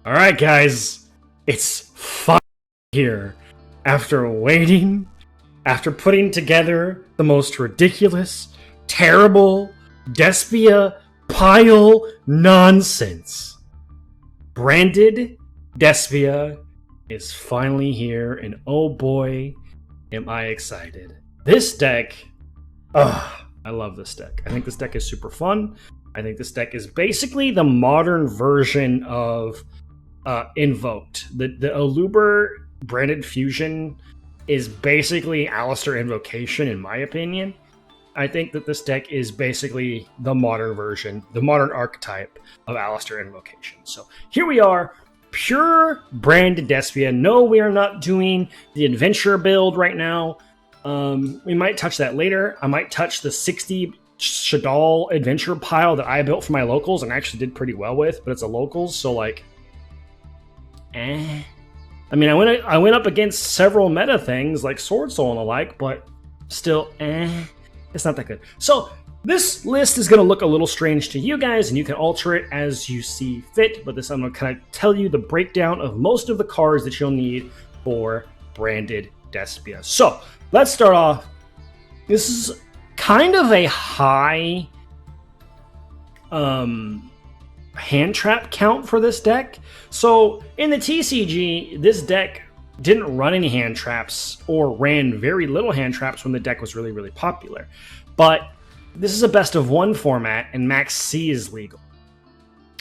Alright, guys, it's finally here. After waiting, after putting together the most ridiculous, terrible, Despia pile nonsense, branded Despia is finally here, and oh boy, am I excited. This deck, I love this deck. I think this deck is super fun. I think this deck is basically the modern version of Invoked. The Aluber branded fusion is basically Alistair Invocation, in my opinion. I think that this deck is basically the modern version, the modern archetype of Alistair Invocation. So here we are, pure branded Despia. No, we are not doing the adventure build right now. We might touch that later. I might touch the 60 Shadal adventure pile that I built for my locals and actually did pretty well with, but it's a locals, so like, I mean, I went up against several meta things like Sword Soul and the like, but still, it's not that good. So this list is going to look a little strange to you guys, and you can alter it as you see fit, but I'm going to kind of tell you the breakdown of most of the cards that you'll need for branded Despia. So let's start off. This is kind of a high hand trap count for this deck. So in the TCG, this deck didn't run any hand traps or ran very little hand traps when the deck was really, really popular. But this is a best of one format and max C is legal.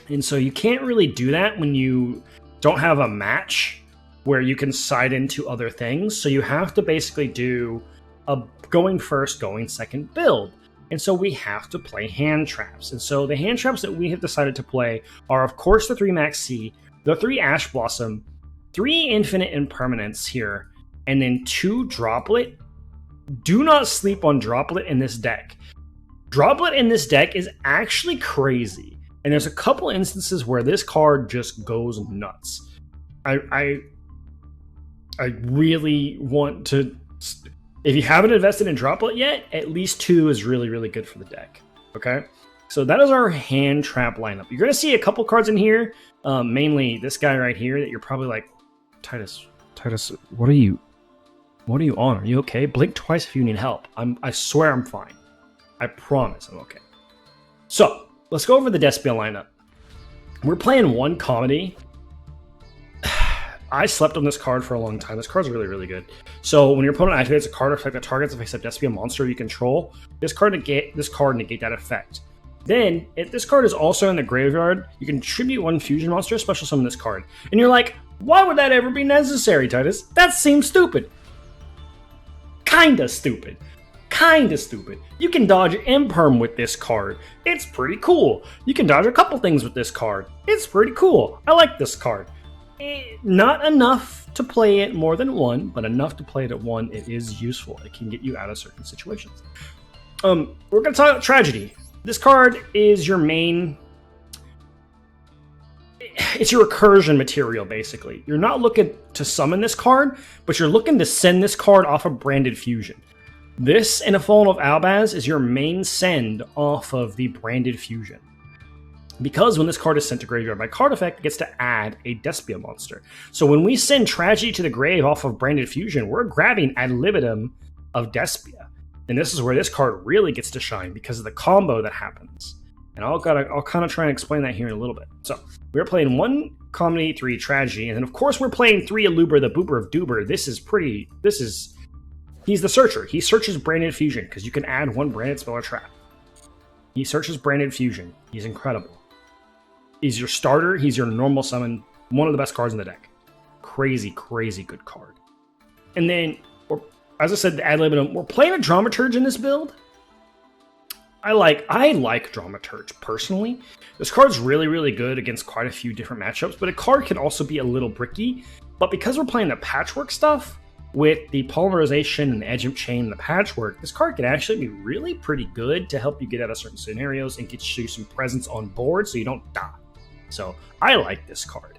And so you can't really do that when you don't have a match where you can side into other things. So you have to basically do a going first, going second build. And so we have to play hand traps. And so the hand traps that we have decided to play are, of course, the 3 Max C, the 3 Ash Blossom, 3 Infinite Impermanence here, and then 2 Droplet. Do not sleep on Droplet in this deck. Droplet in this deck is actually crazy. And there's a couple instances where this card just goes nuts. I really want to... If you haven't invested in Droplet yet, at least 2 is really, really good for the deck. Okay? So that is our hand trap lineup. You're going to see a couple cards in here, mainly this guy right here that you're probably like, Titus, what are you on? Are you okay? Blink twice if you need help. I swear I'm fine. I promise I'm okay. So, let's go over the Despia lineup. We're playing 1 comedy. I slept on this card for a long time. This card's really, really good. So when your opponent activates a card effect that targets a face-up Despia monster you control, this card negate that effect. Then, if this card is also in the graveyard, you can tribute 1 fusion monster, special summon this card. And you're like, why would that ever be necessary, Titus? That seems stupid. Kinda stupid. You can dodge Imperm with this card. It's pretty cool. You can dodge a couple things with this card. It's pretty cool. I like this card. Not enough to play it more than 1, but enough to play it at 1. It is useful. It can get you out of certain situations. We're going to talk about Tragedy. This card is your main... It's your recursion material, basically. You're not looking to summon this card, but you're looking to send this card off of Branded Fusion. This and a Fallen of Albaz is your main send off of the Branded Fusion. Because when this card is sent to graveyard by card effect, it gets to add a Despia monster. So when we send Tragedy to the grave off of Branded Fusion, we're grabbing ad libitum of Despia. And this is where this card really gets to shine because of the combo that happens. And I'll kind of try and explain that here in a little bit. So we're playing 1 comedy, 3 Tragedy, and then of course we're playing 3 Aluber, the Boober of Doober. He's the searcher. He searches Branded Fusion because you can add 1 branded spell or trap. He searches Branded Fusion. He's incredible. He's your starter. He's your normal summon. One of the best cards in the deck. Crazy, crazy good card. And then, as I said, the ad libitum. We're playing a Dramaturge in this build. I like Dramaturge personally. This card's really, really good against quite a few different matchups, but a card can also be a little bricky. But because we're playing the patchwork stuff, with the polymerization and the edge of chain and the patchwork, this card can actually be really pretty good to help you get out of certain scenarios and get you some presence on board so you don't die. So I like this card.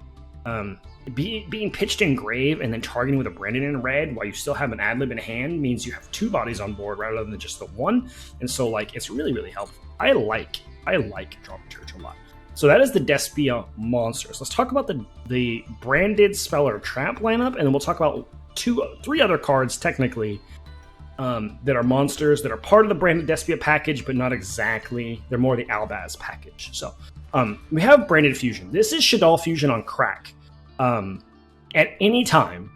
Being pitched in grave and then targeting with a Brandon in red while you still have an ad lib in hand means you have 2 bodies on board rather than just the 1. And so like it's really, really helpful. I like Dramaturge a lot. So that is the Despia monsters. Let's talk about the branded Speller Trap lineup, and then we'll talk about three other cards, technically, that are monsters that are part of the branded Despia package, but not exactly. They're more the Albaz package. So we have branded Fusion. This is Shaddoll Fusion on crack. At any time,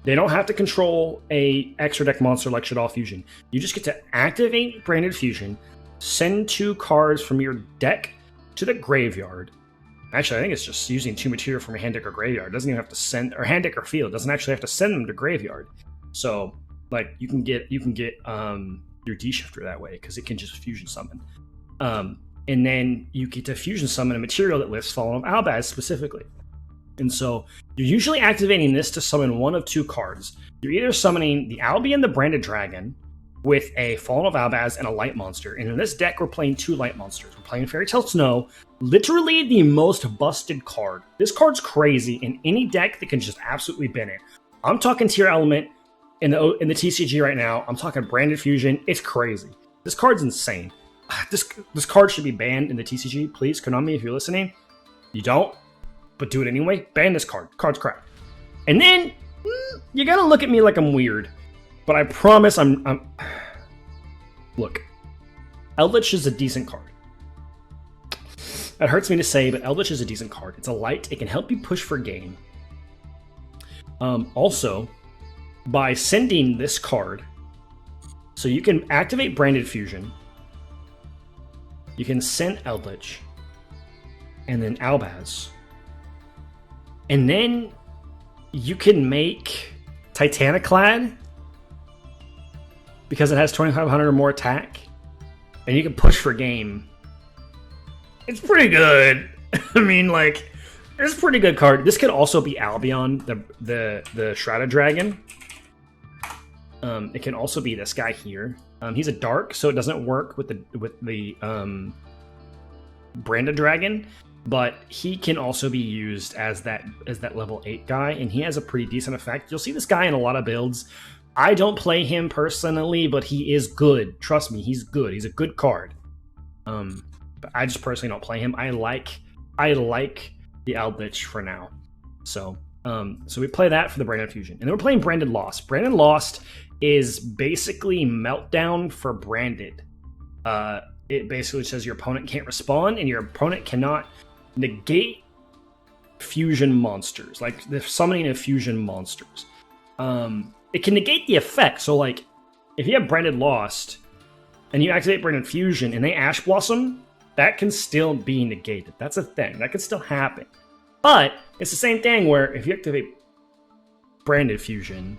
they don't have to control a extra deck monster like Shaddoll Fusion. You just get to activate branded Fusion, send 2 cards from your deck to the graveyard. Actually, I think it's just using 2 material from your hand deck or graveyard. It doesn't even have to send, or hand deck or field. It doesn't actually have to send them to graveyard. So, like, you can get your D-Shifter that way because it can just fusion summon. And then you get to fusion summon a material that lifts Fallen of Albaz specifically. And so you're usually activating this to summon one of 2 cards. You're either summoning the Albion, the Branded Dragon, with a Fallen of Albaz and a Light Monster. And in this deck, we're playing 2 Light Monsters. We're playing Fairy Tale Snow, literally the most busted card. This card's crazy in any deck that can just absolutely bin it. I'm talking Tier Element in the TCG right now. I'm talking Branded Fusion. It's crazy. This card's insane. This card should be banned in the TCG. Please, Konami, if you're listening. You don't, but do it anyway. Ban this card. Card's crap. And then you gotta look at me like I'm weird, but I promise I'm. Look, Eldritch is a decent card. That hurts me to say, but Eldritch is a decent card. It's a light. It can help you push for game. Also, by sending this card, so you can activate Branded Fusion. You can send Eldritch, and then Albaz. And then you can make Titaniclad because it has 2,500 or more attack, and you can push for game. It's pretty good. I mean, like, it's a pretty good card. This could also be Albion, the Shrouded Dragon. It can also be this guy here. He's a dark, so it doesn't work with the Branded Dragon, but he can also be used as that level 8 guy, and he has a pretty decent effect. You'll see this guy in a lot of builds. I don't play him personally, but he is good. Trust me, he's good. He's a good card. But I just personally don't play him. I like the Eldritch for now. So we play that for the Branded Fusion. And then we're playing Branded Lost. Branded Lost is basically Meltdown for Branded. It basically says your opponent can't respond, and your opponent cannot negate fusion monsters, like the summoning of fusion monsters. It can negate the effect. So, like, if you have Branded Lost, and you activate Branded Fusion, and they Ash Blossom, that can still be negated. That's a thing. That can still happen. But it's the same thing where if you activate Branded Fusion,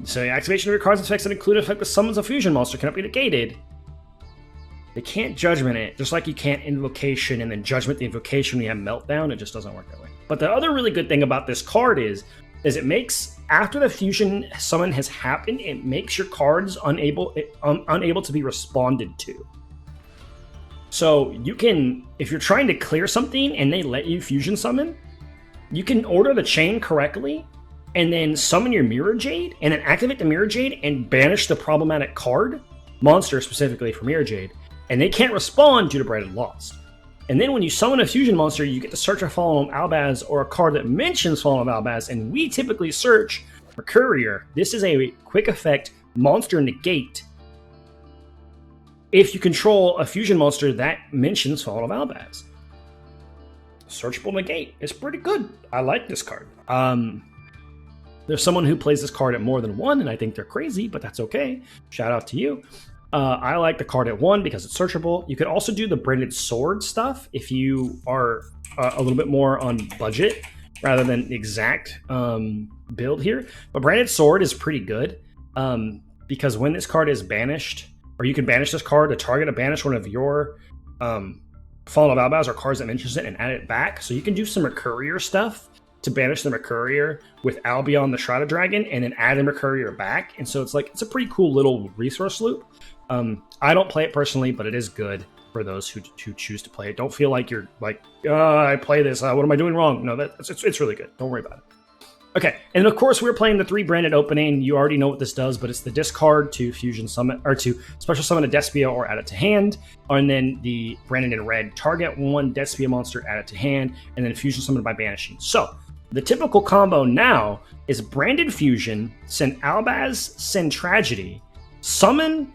so the activation of your cards and effects that include effect that summons a fusion monster cannot be negated. They can't Judgment it, just like you can't Invocation and then Judgment the Invocation when you have Meltdown. It just doesn't work that way. But the other really good thing about this card is it makes, after the fusion summon has happened, it makes your cards unable to be responded to. So you can, if you're trying to clear something and they let you fusion summon, you can order the chain correctly and then summon your Mirror Jade and then activate the Mirror Jade and banish the problematic card, monster specifically for Mirror Jade, and they can't respond due to Branded Lost. And then when you summon a fusion monster, you get to search for Fallen of Albaz or a card that mentions Fallen of Albaz, and we typically search for Courier. This is a quick effect monster negate if you control a fusion monster that mentions Fallen of Albaz. Searchable negate. It's pretty good. I like this card. There's someone who plays this card at more than 1, and I think they're crazy, but that's okay. Shout out to you. I like the card at 1 because it's searchable. You could also do the Branded Sword stuff if you are a little bit more on budget rather than the exact build here. But Branded Sword is pretty good because when this card is banished, or you can banish this card to target or banish one of your Fallen of Albaz or cards that mentions it and add it back. So you can do some Courier stuff to banish the Courier with Albion the Shrouded Dragon and then add the Courier back. And so it's a pretty cool little resource loop. I don't play it personally, but it is good for those who choose to play it. Don't feel like you're like, I play this. What am I doing wrong? No, it's really good. Don't worry about it. Okay, and of course we're playing the 3 branded opening. You already know what this does, but it's the discard to fusion summon or to special summon a Despia or add it to hand, and then the branded in red target 1 Despia monster, add it to hand, and then fusion summon by banishing. So the typical combo now is branded fusion, send Albaz, send Tragedy, summon.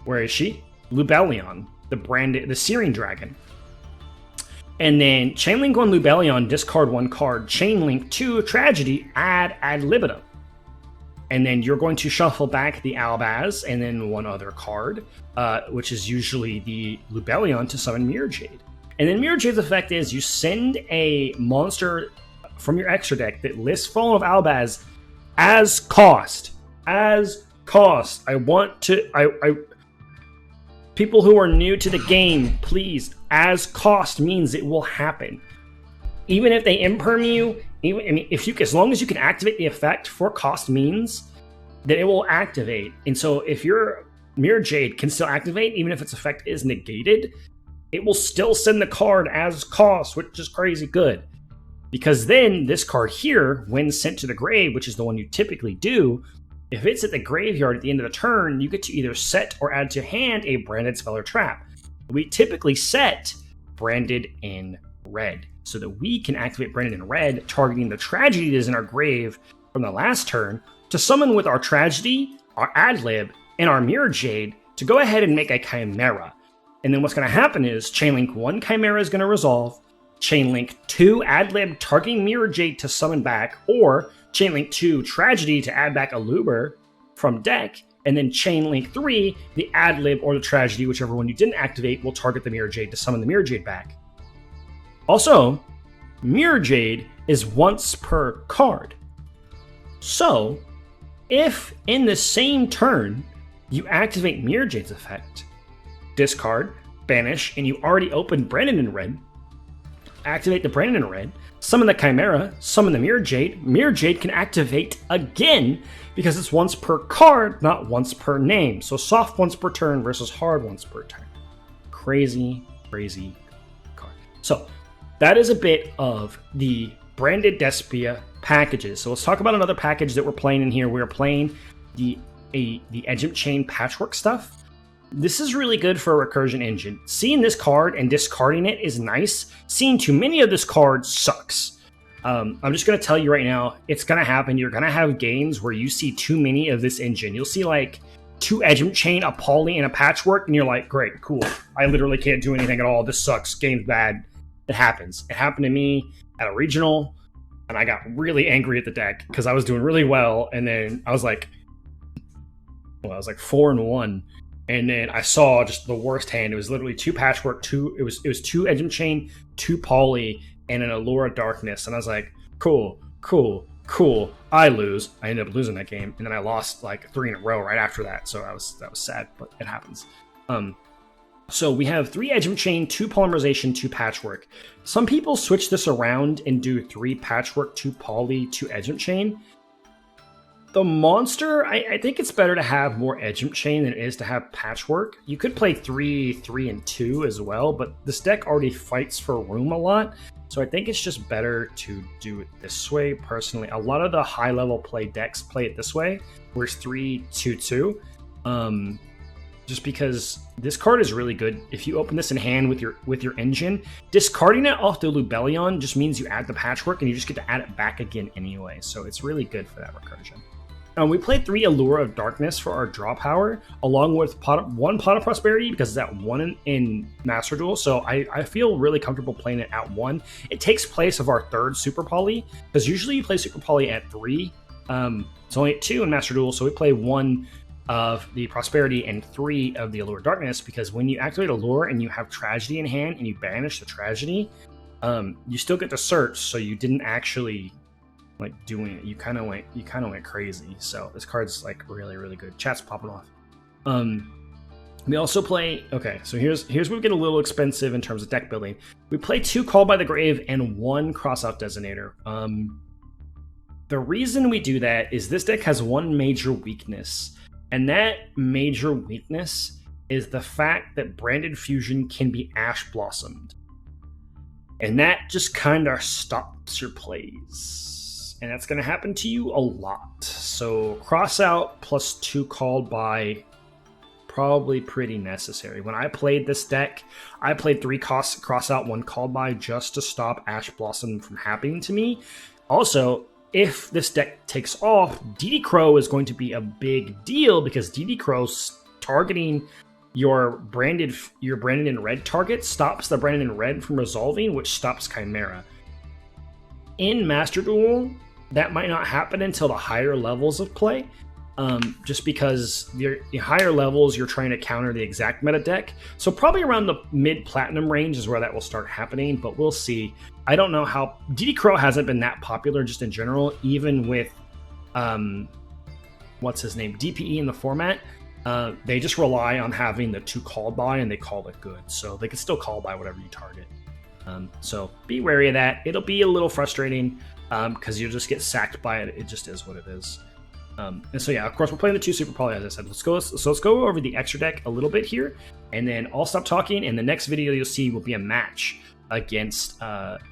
Where is she? Lubellion, the Searing Dragon. And then Chainlink 1 Lubellion, discard 1 card. Chainlink 2 Tragedy, add ad libitum. And then you're going to shuffle back the Albaz and then 1 other card, which is usually the Lubellion, to summon Mirror Jade. And then Mirror Jade's effect is you send a monster from your extra deck that lists Fallen of Albaz as cost. As cost. People who are new to the game, please, as cost means it will happen. Even if they imperm you, as long as you can activate the effect for cost means that it will activate. And so if your Mirror Jade can still activate, even if its effect is negated, it will still send the card as cost, which is crazy good. Because then this card here, when sent to the grave, which is the one you typically do, if it's at the graveyard at the end of the turn, you get to either set or add to hand a branded spell or trap. We typically set branded in red so that we can activate branded in red, targeting the tragedy that is in our grave from the last turn to summon with our tragedy, our ad-lib, and our Mirror Jade to go ahead and make a Chimera. And then what's going to happen is Chainlink 1 Chimera is going to resolve, Chainlink 2 ad-lib targeting Mirror Jade to summon back, or Chainlink 2 Tragedy to add back a Luber from deck, and then Chainlink 3, the ad-lib or the Tragedy, whichever one you didn't activate, will target the Mirror Jade to summon the Mirror Jade back. Also, Mirror Jade is once per card. So, if in the same turn you activate Mirror Jade's effect, discard, banish, and you already opened Branded in red, activate the Branded in red, summon the Chimera, summon the Mirror Jade can activate again because it's once per card, not once per name. So soft once per turn versus hard once per turn. Crazy, crazy card. So that is a bit of the branded Despia packages. So let's talk about another package that we're playing in here. We're playing the Edgent Chain Patchwork stuff. This is really good for a recursion engine. Seeing this card and discarding it is nice. Seeing too many of this card sucks. I'm just going to tell you right now, it's going to happen. You're going to have games where you see too many of this engine. You'll see like 2 Edgent Chain, a Poly, and a Patchwork, and you're like, great, cool. I literally can't do anything at all. This sucks. Game's bad. It happens. It happened to me at a regional, and I got really angry at the deck because I was doing really well, and then I was like 4-1. And then I saw just the worst hand. It was literally 2 Patchwork, 2 Edgent Chain, 2 Poly, and an Allure of Darkness. And I was like, cool. I lose. I ended up losing that game, and then I lost like 3 in a row right after that. So that was sad, but it happens. So we have 3 Edgent Chain, 2 Polymerization, 2 Patchwork. Some people switch this around and do 3 Patchwork, 2 Poly, 2 Edgent Chain. The monster, I think it's better to have more Edgent Chain than it is to have Patchwork. You could play 3, 3, and 2 as well, but this deck already fights for room a lot, so I think it's just better to do it this way, personally. A lot of the high-level play decks play it this way, where it's 3, 2, 2, just because this card is really good. If you open this in hand with your engine, discarding it off the Lubellion just means you add the Patchwork, and you just get to add it back again anyway, so it's really good for that recursion. We played 3 Allure of Darkness for our draw power, along with 1 Pot of Prosperity, because it's at 1 in Master Duel, so I feel really comfortable playing it at 1. It takes place of our 3rd Super Poly, because usually you play Super Poly at 3. It's only at 2 in Master Duel, so we play 1 of the Prosperity and 3 of the Allure of Darkness, because when you activate Allure and you have Tragedy in hand and you banish the Tragedy, you still get to search, so you didn't actually like doing it. You kind of went crazy. So this card's like really, really good. Chat's popping off. We also play, okay, so here's where we get a little expensive in terms of deck building. We play 2 Call by the Grave and 1 Crossout Designator. The reason we do that is this deck has 1 major weakness, and that major weakness is the fact that Branded Fusion can be Ash Blossomed. And that just kind of stops your plays. and that's going to happen to you a lot. So cross out plus 2 called by, probably pretty necessary. When I played this deck, I played 3 cross out, 1 called by, just to stop Ash Blossom from happening to me. Also, if this deck takes off, DD Crow is going to be a big deal, because DD Crow's targeting your branded in red target stops the branded in red from resolving, which stops Chimera. In Master Duel, that might not happen until the higher levels of play, just because the higher levels you're trying to counter the exact meta deck. So probably around the mid-platinum range is where that will start happening, but we'll see. I don't know how... DD Crow hasn't been that popular just in general, even with, what's his name, DPE in the format. They just rely on having the 2 called by, and they call it good. So they can still call by whatever you target. So be wary of that. It'll be a little frustrating because you'll just get sacked by it. It just is what it is. And so yeah, of course, we're playing the 2 Super Poly, as I said. Let's go over the extra deck a little bit here, and then I'll stop talking, and the next video you'll see will be a match against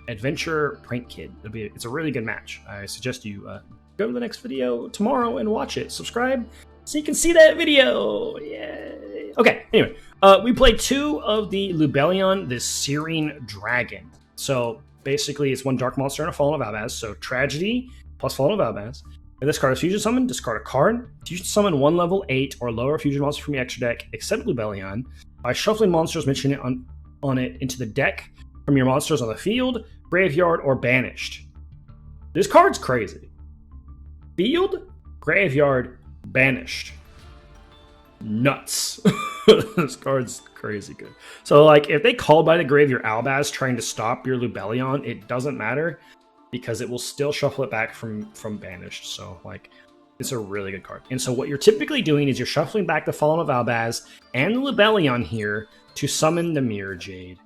Adventure Prank Kid. It's a really good match. I suggest you go to the next video tomorrow and watch it. Subscribe so you can see that video. Yay. Okay, anyway, we played 2 of the Lubellion, this Searing Dragon. So basically, it's 1 Dark Monster and a Fallen of Albaz. So Tragedy plus Fallen of Albaz. If this card is Fusion Summon, discard a card. Fusion Summon 1 level 8 or lower Fusion Monster from your extra deck, except Lubellion, by shuffling monsters mentioned on it into the deck from your monsters on the field, graveyard, or banished. This card's crazy. Field, graveyard, banished. Nuts. This card's crazy good. So, like, if they call by the grave your Albaz trying to stop your Lubellion, it doesn't matter, because it will still shuffle it back from banished. So, like, it's a really good card. And so what you're typically doing is you're shuffling back the Fallen of Albaz and the Lubellion here to summon the Mirror Jade.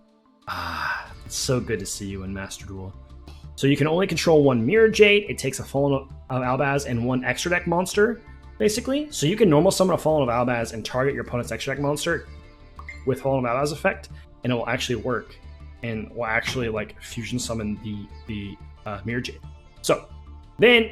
Ah, it's so good to see you in Master Duel. So you can only control 1 Mirror Jade. It takes a Fallen of Albaz and 1 extra deck monster, basically. So you can normal summon a Fallen of Albaz and target your opponent's extra deck monster with Fallen of Albaz effect, and it will actually work, and will actually, like, fusion summon the Mirror Jade. So then,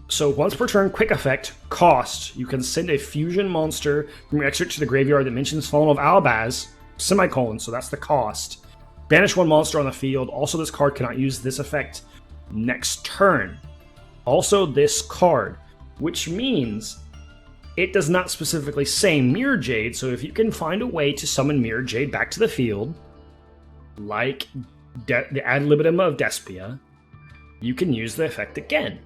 so once per turn, quick effect, cost, you can send a fusion monster from your extra to the graveyard that mentions Fallen of Albaz, semicolon, so that's the cost. Banish 1 monster on the field. Also, this card cannot use this effect next turn. Also, this card, which means it does not specifically say Mirror Jade, so if you can find a way to summon Mirror Jade back to the field, like the ad libitum of Despia, you can use the effect again.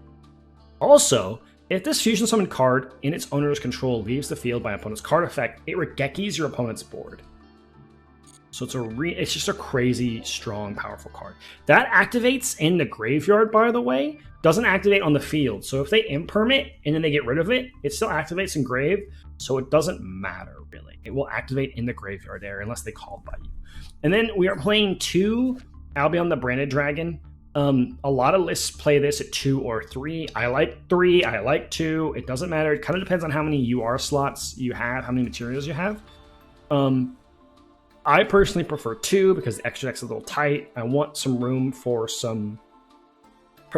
Also, if this fusion summon card in its owner's control leaves the field by opponent's card effect, it regekis your opponent's board. So it's just a crazy, strong, powerful card. That activates in the graveyard, by the way. Doesn't activate on the field. So if they imperm it and then they get rid of it, it still activates in grave. So it doesn't matter, really. It will activate in the graveyard there unless they call by you. And then we are playing 2 Albion the Branded Dragon. A lot of lists play this at 2 or 3. I like 3. I like 2. It doesn't matter. It kind of depends on how many UR slots you have, how many materials you have. I personally prefer 2 because the extra deck's a little tight. I want some room for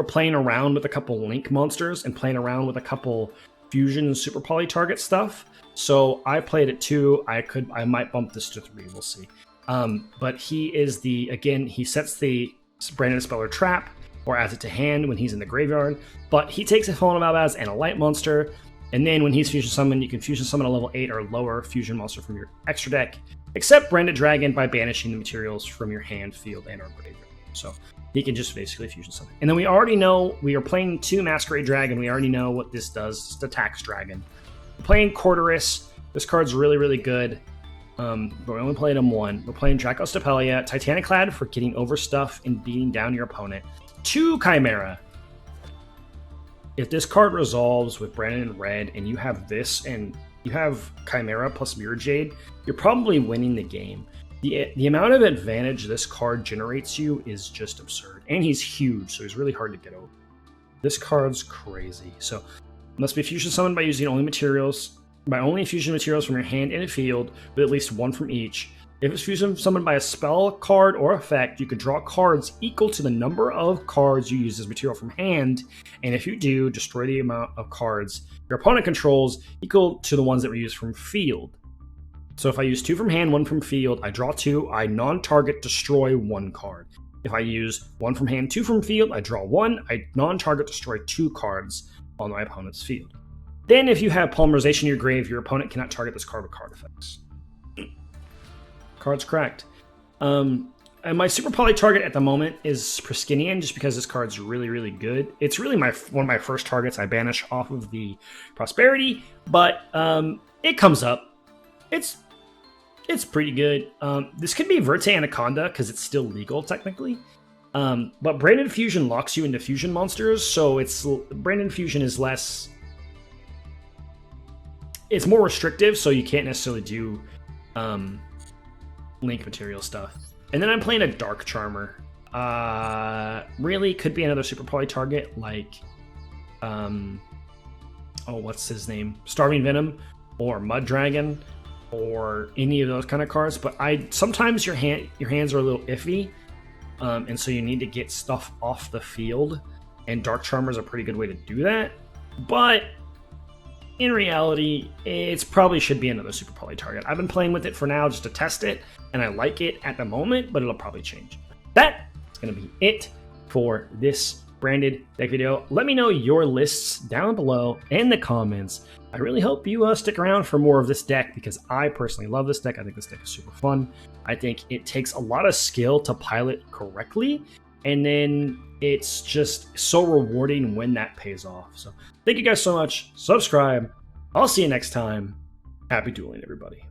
playing around with a couple Link monsters and playing around with a couple Fusion and Super Poly target stuff. So I played at 2. I might bump this to 3. We'll see. But he is he sets the Branded Speller Trap or adds it to hand when he's in the graveyard. But he takes a Fallen of Albaz and a Light monster. And then when he's Fusion Summoned, you can Fusion Summon a level 8 or lower Fusion monster from your extra deck, except Branded Dragon, by banishing the materials from your hand, field, and or graveyard. So he can just basically Fusion Summon. And then we already know, we are playing 2 Masquerade Dragon. We already know what this does. It's the Tax Dragon. We're playing Corderus. This card's really, really good. But we only played him 1. We're playing Draco Stapelia, Titaniclad for getting over stuff and beating down your opponent. 2 Chimera. If this card resolves with Brandon in red and you have this and you have Chimera plus Mirror Jade, you're probably winning the game. The amount of advantage this card generates you is just absurd. And he's huge, so he's really hard to get over. This card's crazy. So, must be fusion summoned by using only fusion materials from your hand in a field, with at least 1 from each. If it's summoned by a spell, card, or effect, you can draw cards equal to the number of cards you use as material from hand, and if you do, destroy the amount of cards your opponent controls equal to the ones that were used from field. So if I use 2 from hand, 1 from field, I draw 2, I non-target destroy 1 card. If I use 1 from hand, 2 from field, I draw 1, I non-target destroy 2 cards on my opponent's field. Then if you have polymerization in your grave, your opponent cannot target this card with card effects. Cards cracked. And my super poly target at the moment is Priscinian, just because this card's really, really good. It's really one of my first targets I banish off of the Prosperity, but it comes up. It's pretty good. This could be Verte Anaconda, because it's still legal, technically. But Branded Fusion locks you into fusion monsters, so Branded Fusion is less... It's more restrictive, so you can't necessarily do link material stuff. And then I'm playing a Dark Charmer. Really could be another super poly target, like what's his name? Starving Venom or Mud Dragon or any of those kind of cards. But sometimes your hands are a little iffy, and so you need to get stuff off the field. And Dark Charmer is a pretty good way to do that. But in reality, it probably should be another super poly target. I've been playing with it for now just to test it, and I like it at the moment, but it'll probably change. That is going to be it for this branded deck video. Let me know your lists down below in the comments. I really hope you stick around for more of this deck, because I personally love this deck. I think this deck is super fun. I think it takes a lot of skill to pilot correctly, and then it's just so rewarding when that pays off. So thank you guys so much. Subscribe. I'll see you next time. Happy dueling, everybody.